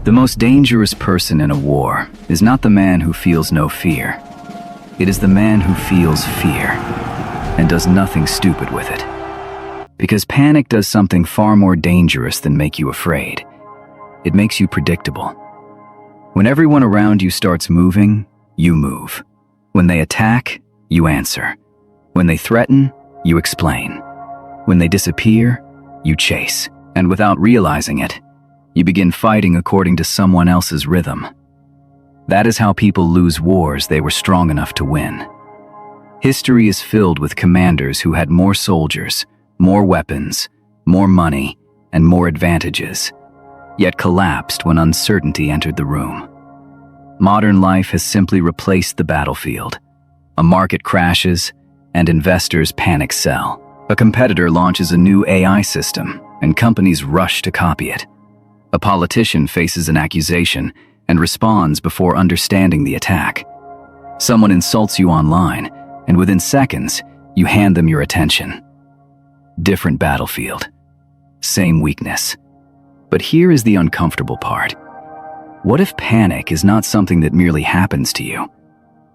The most dangerous person in a war is not the man who feels no fear. It is the man who feels fear and does nothing stupid with it. Because panic does something far more dangerous than make you afraid. It makes you predictable. When everyone around you starts moving, you move. When they attack, you answer. When they threaten, you explain. When they disappear, you chase. And without realizing it, you begin fighting according to someone else's rhythm. That is how people lose wars they were strong enough to win. History is filled with commanders who had more soldiers, more weapons, more money, and more advantages, yet collapsed when uncertainty entered the room. Modern life has simply replaced the battlefield. A market crashes, and investors panic sell. A competitor launches a new AI system, and companies rush to copy it. A politician faces an accusation and responds before understanding the attack. Someone insults you online, and within seconds, you hand them your attention. Different battlefield. Same weakness. But here is the uncomfortable part. What if panic is not something that merely happens to you?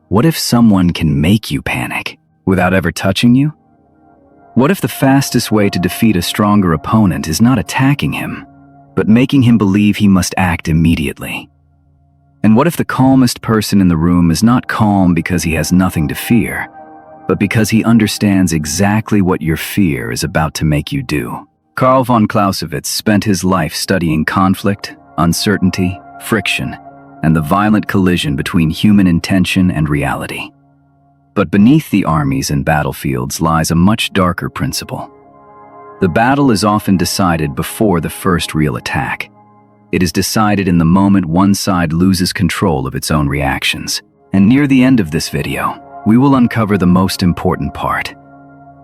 What if someone can make you panic without ever touching you? What if the fastest way to defeat a stronger opponent is not attacking him, but making him believe he must act immediately? And what if the calmest person in the room is not calm because he has nothing to fear, but because he understands exactly what your fear is about to make you do? Carl von Clausewitz spent his life studying conflict, uncertainty, friction, and the violent collision between human intention and reality. But beneath the armies and battlefields lies a much darker principle. The battle is often decided before the first real attack. It is decided in the moment one side loses control of its own reactions. And near the end of this video, we will uncover the most important part.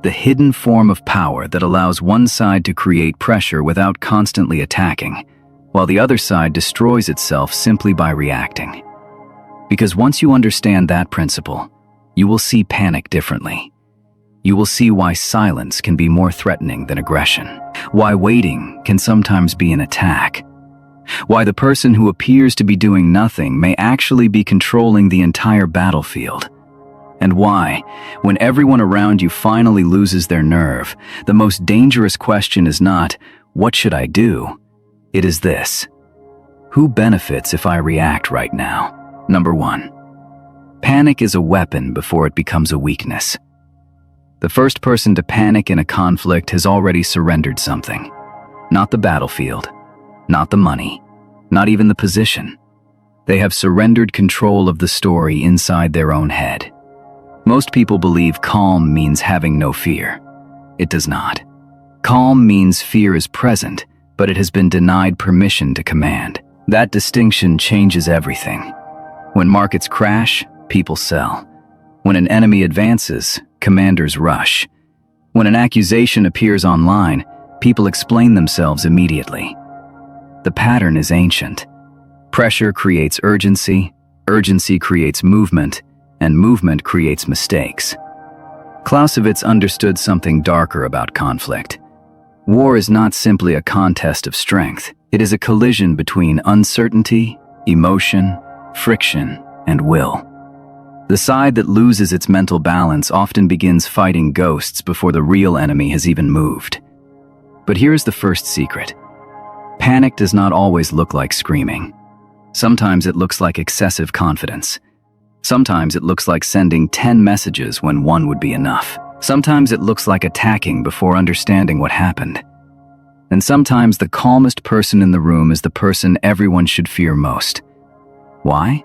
The hidden form of power that allows one side to create pressure without constantly attacking, while the other side destroys itself simply by reacting. Because once you understand that principle, you will see panic differently. You will see why silence can be more threatening than aggression, why waiting can sometimes be an attack, why the person who appears to be doing nothing may actually be controlling the entire battlefield, and why, when everyone around you finally loses their nerve, the most dangerous question is not, "What should I do?" It is this: who benefits if I react right now? Number 1. Panic is a weapon before it becomes a weakness. The first person to panic in a conflict has already surrendered something. Not the battlefield, not the money, not even the position. They have surrendered control of the story inside their own head. Most people believe calm means having no fear. It does not. Calm means fear is present, but it has been denied permission to command. That distinction changes everything. When markets crash, people sell. When an enemy advances, commanders rush. When an accusation appears online, people explain themselves immediately. The pattern is ancient. Pressure creates urgency, urgency creates movement, and movement creates mistakes. Clausewitz understood something darker about conflict. War is not simply a contest of strength. It is a collision between uncertainty, emotion, friction, and will. The side that loses its mental balance often begins fighting ghosts before the real enemy has even moved. But here's the first secret. Panic does not always look like screaming. Sometimes it looks like excessive confidence. Sometimes it looks like sending 10 messages when one would be enough. Sometimes it looks like attacking before understanding what happened. And sometimes the calmest person in the room is the person everyone should fear most. Why?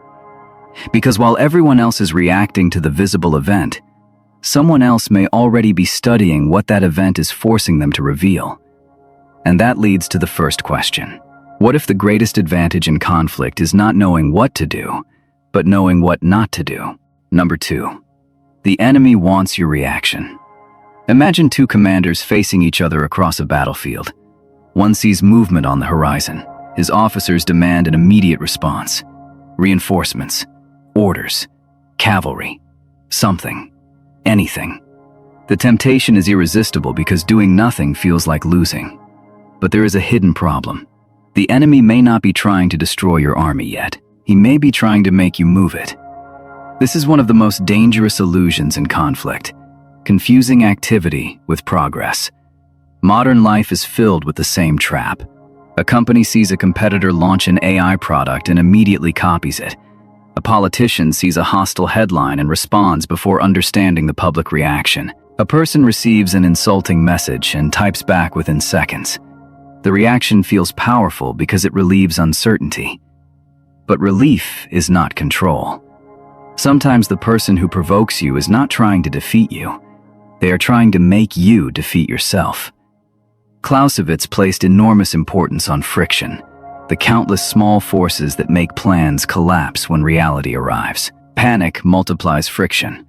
Because while everyone else is reacting to the visible event, someone else may already be studying what that event is forcing them to reveal. And that leads to the first question. What if the greatest advantage in conflict is not knowing what to do, but knowing what not to do? Number 2. The enemy wants your reaction. Imagine two commanders facing each other across a battlefield. One sees movement on the horizon. His officers demand an immediate response. Reinforcements, orders, cavalry, something, anything. The temptation is irresistible because doing nothing feels like losing. But there is a hidden problem. The enemy may not be trying to destroy your army yet. He may be trying to make you move it. This is one of the most dangerous illusions in conflict, confusing activity with progress. Modern life is filled with the same trap. A company sees a competitor launch an AI product and immediately copies it. A politician sees a hostile headline and responds before understanding the public reaction. A person receives an insulting message and types back within seconds. The reaction feels powerful because it relieves uncertainty. But relief is not control. Sometimes the person who provokes you is not trying to defeat you. They are trying to make you defeat yourself. Clausewitz placed enormous importance on friction, the countless small forces that make plans collapse when reality arrives. Panic multiplies friction.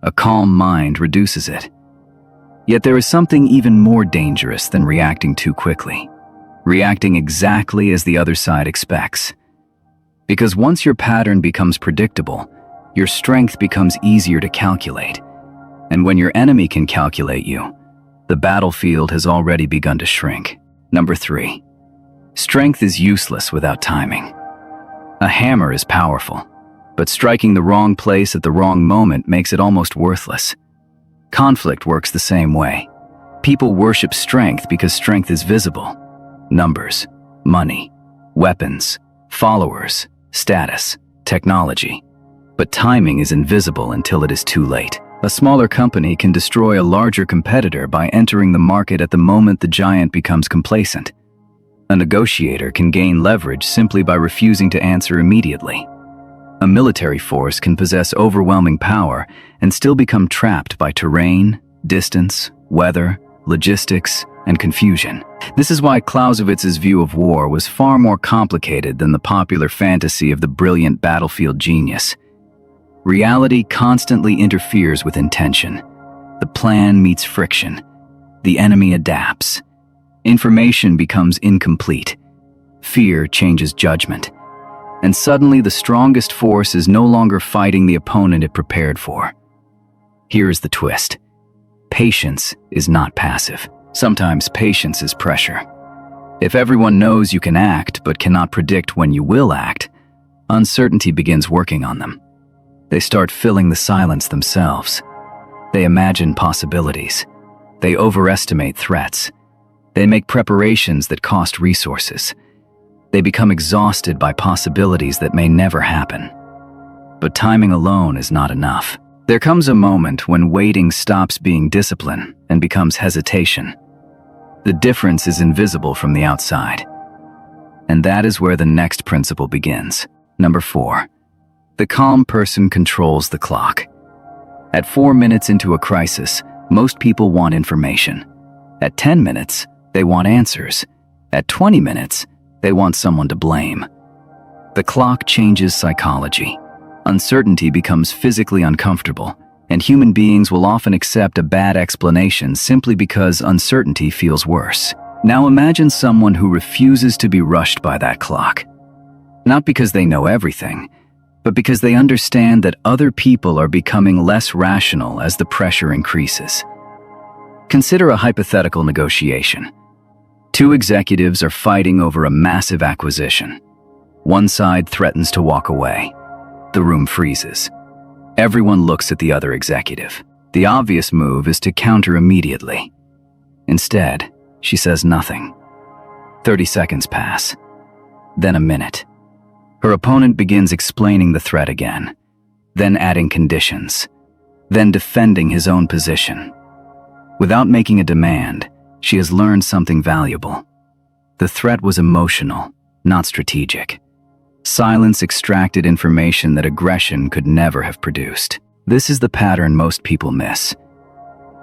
A calm mind reduces it. Yet there is something even more dangerous than reacting too quickly. Reacting exactly as the other side expects. Because once your pattern becomes predictable, your strength becomes easier to calculate. And when your enemy can calculate you, the battlefield has already begun to shrink. Number 3. Strength is useless without timing. A hammer is powerful, but striking the wrong place at the wrong moment makes it almost worthless. Conflict works the same way. People worship strength because strength is visible. Numbers, money, weapons, followers, status, technology. But timing is invisible until it is too late. A smaller company can destroy a larger competitor by entering the market at the moment the giant becomes complacent. A negotiator can gain leverage simply by refusing to answer immediately. A military force can possess overwhelming power and still become trapped by terrain, distance, weather, logistics, and confusion. This is why Clausewitz's view of war was far more complicated than the popular fantasy of the brilliant battlefield genius. Reality constantly interferes with intention. The plan meets friction. The enemy adapts. Information becomes incomplete. Fear changes judgment. And suddenly the strongest force is no longer fighting the opponent it prepared for. Here is the twist. Patience is not passive. Sometimes patience is pressure. If everyone knows you can act but cannot predict when you will act, uncertainty begins working on them. They start filling the silence themselves. They imagine possibilities. They overestimate threats. They make preparations that cost resources. They become exhausted by possibilities that may never happen. But timing alone is not enough. There comes a moment when waiting stops being discipline and becomes hesitation. The difference is invisible from the outside. And that is where the next principle begins. Number 4. The calm person controls the clock. At 4 minutes into a crisis, most people want information. At 10 minutes, they want answers. At 20 minutes, they want someone to blame. The clock changes psychology. Uncertainty becomes physically uncomfortable, and human beings will often accept a bad explanation simply because uncertainty feels worse. Now imagine someone who refuses to be rushed by that clock. Not because they know everything, but because they understand that other people are becoming less rational as the pressure increases. Consider a hypothetical negotiation. 2 executives are fighting over a massive acquisition. One side threatens to walk away. The room freezes. Everyone looks at the other executive. The obvious move is to counter immediately. Instead, she says nothing. 30 seconds pass. Then a minute. Her opponent begins explaining the threat again, then adding conditions, then defending his own position. Without making a demand, she has learned something valuable. The threat was emotional, not strategic. Silence extracted information that aggression could never have produced. This is the pattern most people miss.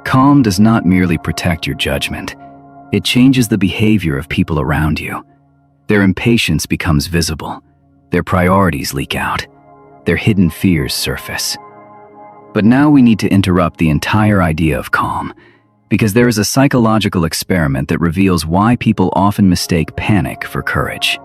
Calm does not merely protect your judgment. It changes the behavior of people around you. Their impatience becomes visible. Their priorities leak out. Their hidden fears surface. But now we need to interrupt the entire idea of calm, because there is a psychological experiment that reveals why people often mistake panic for courage.